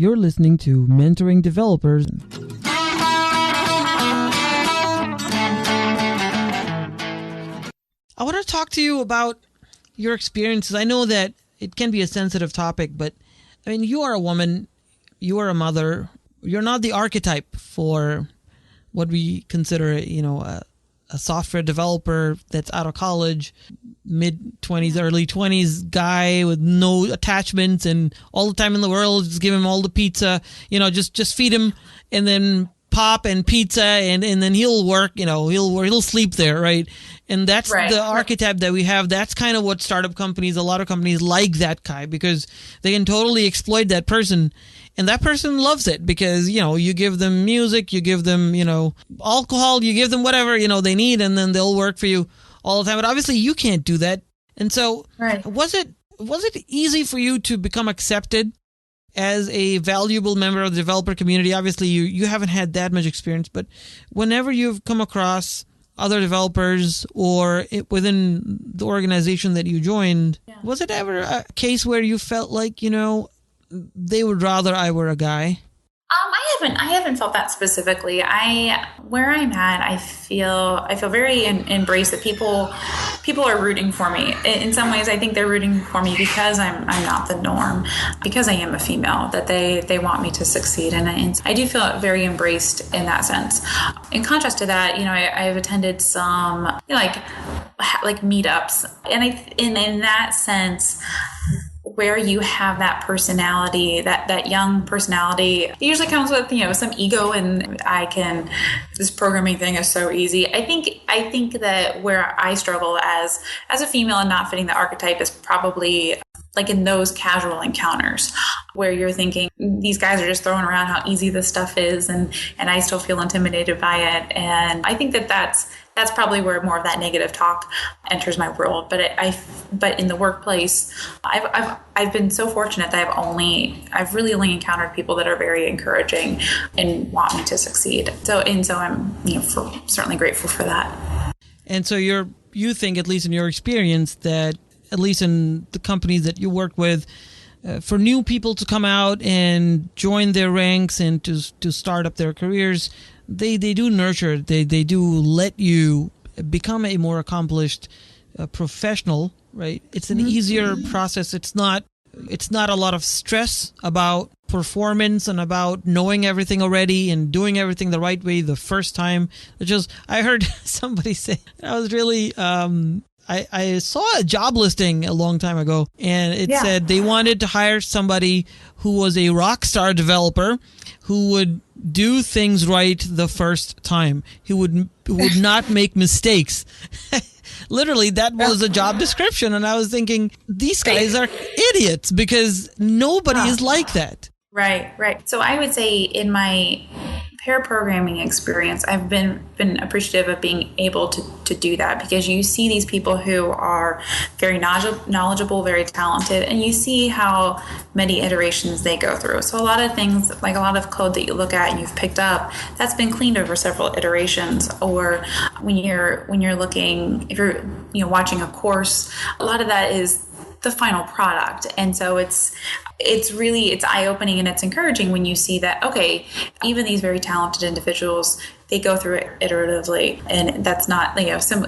You're listening to Mentoring Developers. I want to talk to you about your experiences. I know that it can be a sensitive topic, but I mean, you are a woman, you are a mother, you're not the archetype for what we consider, a software developer that's out of college, mid-20s, early 20s guy with no attachments and all the time in the world. Just give him all the pizza, just feed him and then pop and pizza and then he'll work, he'll sleep there, right? And that's right. The archetype that we have. That's kind of what startup companies, a lot of companies like that guy because they can totally exploit that person. And that person loves it because, you give them music, you give them, alcohol, you give them whatever, they need, and then they'll work for you all the time. But obviously you can't do that. And so was it easy for you to become accepted as a valuable member of the developer community? Obviously you haven't had that much experience, but whenever you've come across other developers or within the organization that you joined, was it ever a case where you felt like, they would rather I were a guy? I haven't felt that specifically. Where I'm at, I feel very embraced that people are rooting for me. In some ways, I think they're rooting for me because I'm not the norm, because I am a female, that they want me to succeed. And I do feel very embraced in that sense. In contrast to that, I've attended some, like meetups. And in that sense, where you have that personality, that young personality, it usually comes with, some ego and this programming thing is so easy. I think that where I struggle as a female and not fitting the archetype is probably like in those casual encounters where you're thinking these guys are just throwing around how easy this stuff is and I still feel intimidated by it. And I think that's probably where more of that negative talk enters my world. But in the workplace, I've been so fortunate that I've really only encountered people that are very encouraging and want me to succeed. So I'm certainly grateful for that. And so you think, at least in your experience, that at least in the companies that you work with, for new people to come out and join their ranks and to start up their careers, they do nurture, they do let you become a more accomplished professional, right? It's an easier process. It's not a lot of stress about performance and about knowing everything already and doing everything the right way the first time. I heard somebody say, I was really, I saw a job listing a long time ago, and it said they wanted to hire somebody who was a rock star developer who would do things right the first time. He would not make mistakes. Literally, that was a job description. And I was thinking, these guys are idiots because nobody is like that. Right. So I would say in my pair programming experience, I've been appreciative of being able to do that because you see these people who are very knowledgeable, very talented, and you see how many iterations they go through. So a lot of things, like a lot of code that you look at and you've picked up, that's been cleaned over several iterations. Or when you're looking, if you're watching a course, a lot of that is the final product. And so it's eye-opening and it's encouraging when you see that, okay, even these very talented individuals, they go through it iteratively. And that's not,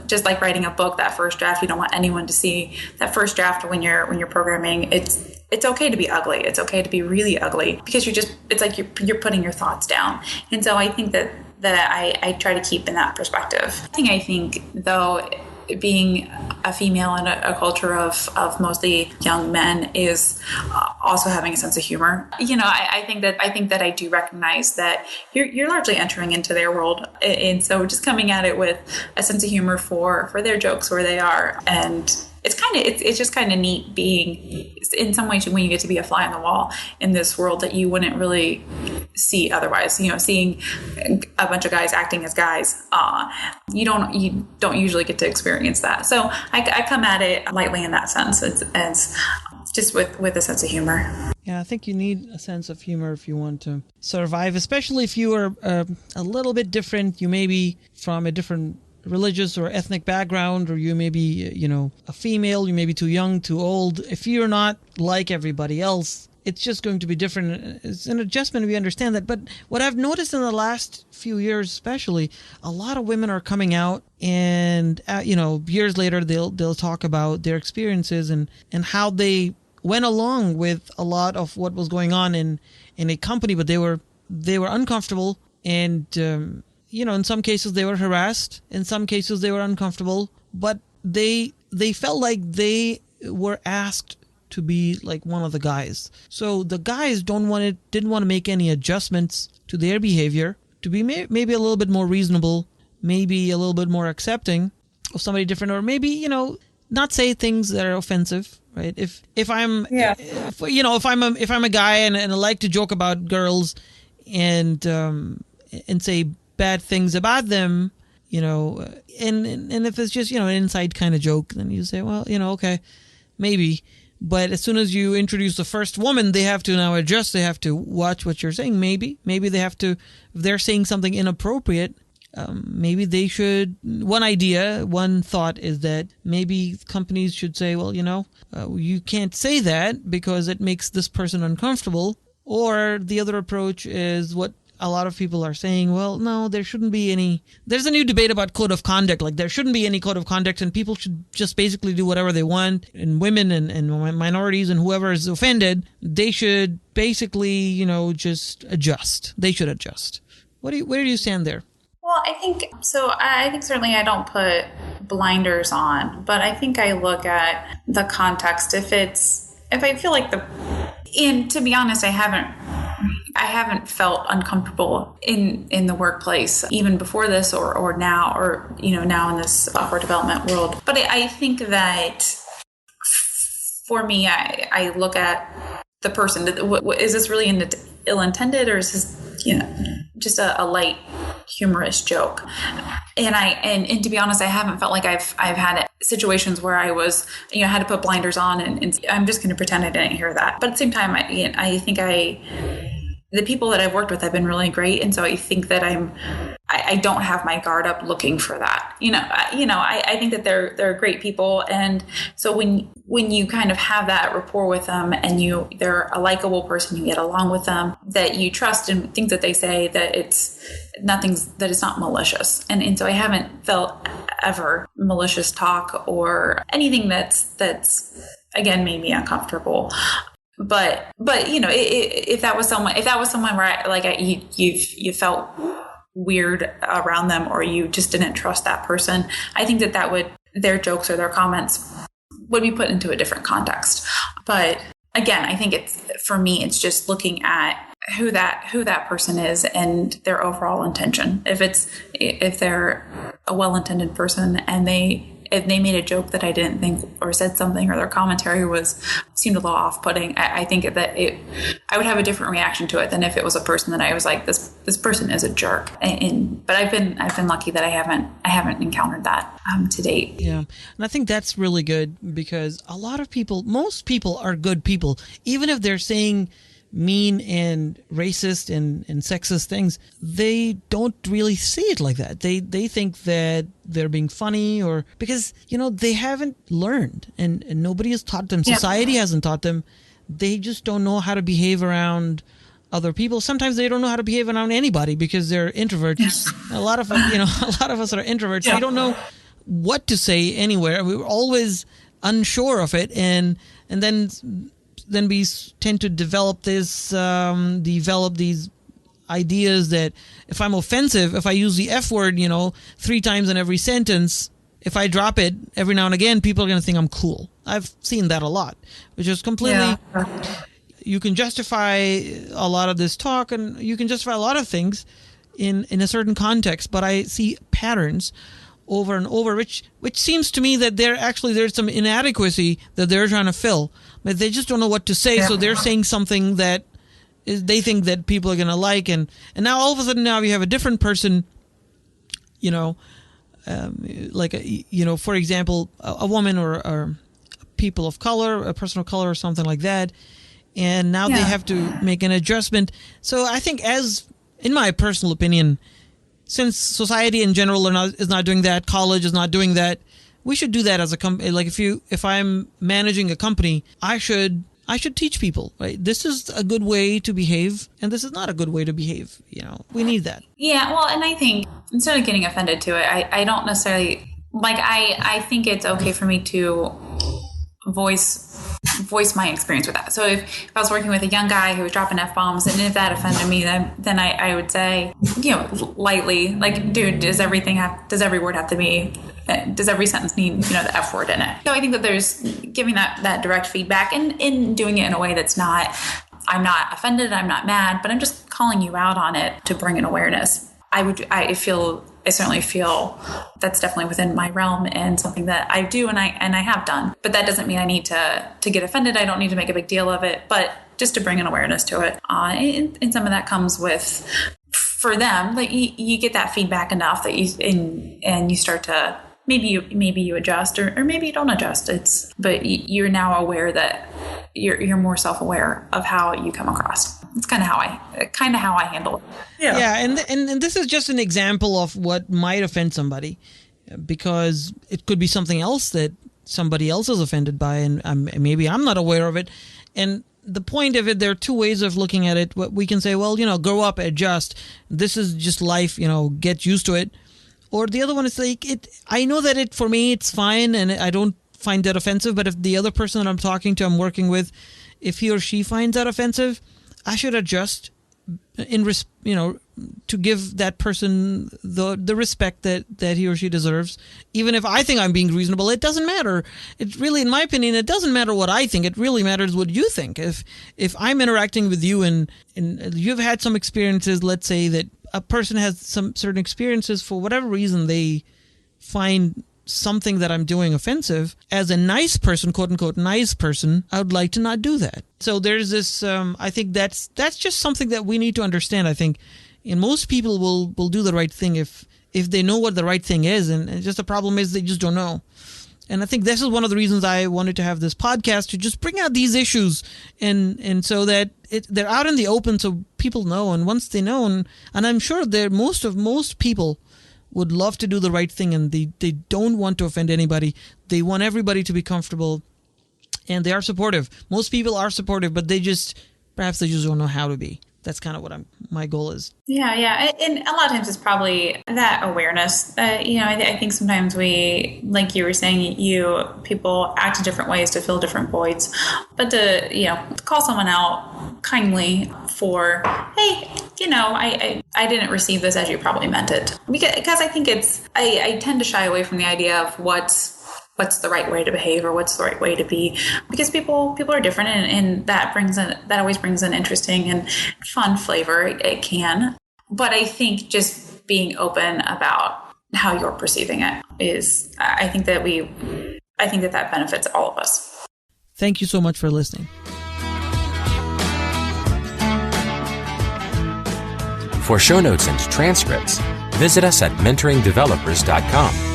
just like writing a book, that first draft, you don't want anyone to see that first draft when you're programming. It's okay to be ugly. It's okay to be really ugly because it's like you're putting your thoughts down. And so I think that I try to keep in that perspective. I think though, being a female in a culture of mostly young men is also having a sense of humor. I think that I do recognize that you're largely entering into their world, and so just coming at it with a sense of humor for their jokes where they are, and it's just kind of neat being in some ways when you get to be a fly on the wall in this world that you wouldn't really see otherwise. Seeing a bunch of guys acting as guys, you don't usually get to experience that. So I come at it lightly in that sense. It's just with a sense of humor. Yeah, I think you need a sense of humor if you want to survive, especially if you are a little bit different. You may be from a different religious or ethnic background, or you may be, a female, you may be too young, too old. If you're not like everybody else, it's just going to be different. It's an adjustment. We understand that. But what I've noticed in the last few years, especially, a lot of women are coming out, and years later they'll talk about their experiences and how they went along with a lot of what was going on in a company, but they were uncomfortable, and in some cases they were harassed, in some cases they were uncomfortable, but they felt like they were asked to be like one of the guys. So the guys didn't want to make any adjustments to their behavior to be maybe a little bit more reasonable, maybe a little bit more accepting of somebody different, or maybe not say things that are offensive, right? If I'm a guy and I like to joke about girls and say bad things about them, and if it's just an inside kind of joke, then you say, well, okay, maybe. But as soon as you introduce the first woman, they have to now adjust. They have to watch what you're saying. Maybe they have to, if they're saying something inappropriate, maybe they should, one thought is that maybe companies should say, well, you can't say that because it makes this person uncomfortable. Or the other approach is what a lot of people are saying, well, no, there shouldn't be any. There's a new debate about code of conduct. Like, there shouldn't be any code of conduct, and people should just basically do whatever they want. And women and minorities and whoever is offended, they should basically, just adjust. They should adjust. Where do you stand there? Well, I think certainly I don't put blinders on, but I think I look at the context. If I feel like and to be honest, I haven't felt uncomfortable in the workplace, even before this or now, or now in this software development world. But I think that for me, I look at the person. Is this really ill-intended, or is this just a light humorous joke? And to be honest, I haven't felt like I've had situations where I was had to put blinders on and I'm just going to pretend I didn't hear that. But at the same time, I think the people that I've worked with have been really great, and so I think that I don't have my guard up looking for that. I think that they're great people, and so when you kind of have that rapport with them and they're a likable person, you get along with them, that you trust in things that they say, that it's not malicious, and so I haven't felt ever malicious talk or anything that's again made me uncomfortable. But if that was someone where you felt weird around them, or you just didn't trust that person, I think that their jokes or their comments would be put into a different context. But again, I think for me, it's just looking at who that person is and their overall intention. If they're a well-intended person and if they made a joke that I didn't think, or said something, or their commentary seemed a little off-putting, I think that I would have a different reaction to it than if it was a person that I was like, this person is a jerk. But I've been lucky that I haven't encountered that to date. Yeah, and I think that's really good, because most people are good people, even if they're saying mean and racist and sexist things. They don't really see it like that. They think that they're being funny, or because they haven't learned, and nobody has taught them. Society hasn't taught them. They just don't know how to behave around other people. Sometimes they don't know how to behave around anybody because they're introverts. Yes. A lot of us are introverts. Yeah. We don't know what to say anywhere. We were always unsure of it, and then we tend to develop these ideas that if I'm offensive, if I use the F word, 3 times in every sentence, if I drop it every now and again, people are going to think I'm cool. I've seen that a lot, which is completely. Yeah. You can justify a lot of this talk, and you can justify a lot of things in a certain context, but I see patterns over and over, which seems to me that there's some inadequacy that they're trying to fill, but they just don't know what to say. Yeah. So they're saying something that they think that people are going to like, and now all of a sudden now you have a different person, for example, a woman or people of color, a person of color or something like that, and now they have to make an adjustment. So I think, in my personal opinion, since society in general is not doing that, college is not doing that, we should do that as a company. Like if I'm managing a company, I should I should teach people, right? This is a good way to behave, and this is not a good way to behave. We need that. Yeah, well, and I think instead of getting offended to it, I don't necessarily, like, I think it's okay for me to voice my experience with that. So if I was working with a young guy who was dropping F-bombs, and if that offended me, then I would say, lightly, like, dude, does every word have to be, does every sentence need, the F word in it? So I think that there's giving that direct feedback and in doing it in a way that's not, I'm not offended, I'm not mad, but I'm just calling you out on it to bring an awareness. I certainly feel that's definitely within my realm and something that I do and I have done. But that doesn't mean I need to get offended. I don't need to make a big deal of it, but just to bring an awareness to it. And some of that comes with, for them, like you get that feedback enough that you start to, maybe you adjust or maybe you don't adjust. But you're now aware that you're more self-aware of how you come across. It's kind of how I handle it. Yeah, and this is just an example of what might offend somebody, because it could be something else that somebody else is offended by, and maybe I'm not aware of it. And the point of it, there are two ways of looking at it. We can say, well, grow up, adjust. This is just life, get used to it. Or the other one is like, I know that for me, it's fine, and I don't find that offensive. But if the other person that I'm talking to, I'm working with, if he or she finds that offensive, I should adjust to give that person the respect that he or she deserves. Even if I think I'm being reasonable, it doesn't matter. It really, in my opinion, it doesn't matter what I think. It really matters what you think. If I'm interacting with you and you've had some experiences, let's say that a person has some certain experiences, for whatever reason they find something that I'm doing offensive, as a nice person, quote unquote nice person, I would like to not do that. So there's this, I think that's just something that we need to understand. I think, and most people will do the right thing if they know what the right thing is, and just the problem is they just don't know. And I think this is one of the reasons I wanted to have this podcast, to just bring out these issues and so that they're out in the open so people know. And once they know, and I'm sure that most people would love to do the right thing, and they don't want to offend anybody. They want everybody to be comfortable, and they are supportive. Most people are supportive, but perhaps they just don't know how to be. That's kind of what my goal is. Yeah. And a lot of times it's probably that awareness. I think sometimes we, like you were saying, people act in different ways to fill different voids. But to call someone out kindly for, hey, I didn't receive this as you probably meant it. Because I think I tend to shy away from the idea of what's the right way to behave or what's the right way to be, because people are different, and that always brings an interesting and fun flavor. It can, but I think just being open about how you're perceiving it is, I think that benefits all of us. Thank you so much for listening. For show notes and transcripts, visit us at mentoringdevelopers.com.